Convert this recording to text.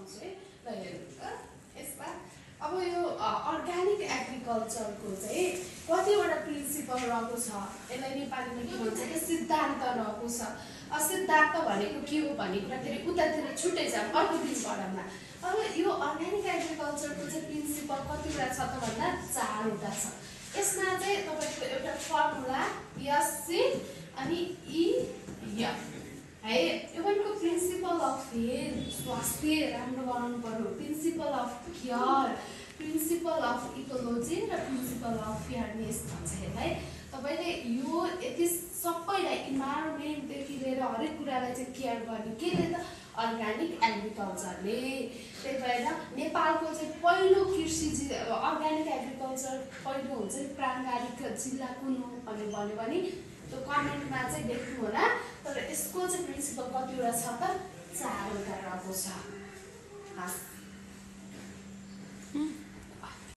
देखाउँछु है। ल हेर्नु त यसमा अब यो अर्ग्यानिक एग्रिकल्चरको चाहिँ कतिवटा प्रिन्सिपल रहेको छ, यसलाई नेपालीमा के भन्छ कि सिद्धान्त रहेको छ। सिद्धान्त भनेको के हो भन्ने कुराखेरि उतातिर छुट्टै छ, अर्को दिन पढौँला। अब यो अर्ग्यानिक एग्रिकल्चरको चाहिँ प्रिन्सिपल कतिवटा छ त भन्दा 4वटा छ। यसमा चाहिँ तपाईँको एउटा फर्मुला एससी अनि ई है, यो भनेको प्रिन्सिपल अफ हेल्थ, स्वास्थ्य राम्रो बनाउनु पर्यो, principal of care, principal of ecology र प्रिन्सिपल अफ फेयरनेस भन्छ यसलाई। तपाईँले यो यति सबैलाई इन्भाइरोमेन्टदेखि लिएर हरेक कुरालाई चाहिँ केयर गर्ने केले त अर्ग्यानिक एग्रिकल्चरले। त्यही भएर नेपालको चाहिँ पहिलो कृषि अर्ग्यानिक एग्रिकल्चर पहिलो हुन्छ नि प्राङ्गारिक जिल्ला कुन हो भन्ने भन्यो भने त्यो कमेन्टमा चाहिँ लेख्नु होला। तर यसको चाहिँ प्रिन्सिपल कतिवटा छ त 4वटा रहेको छ।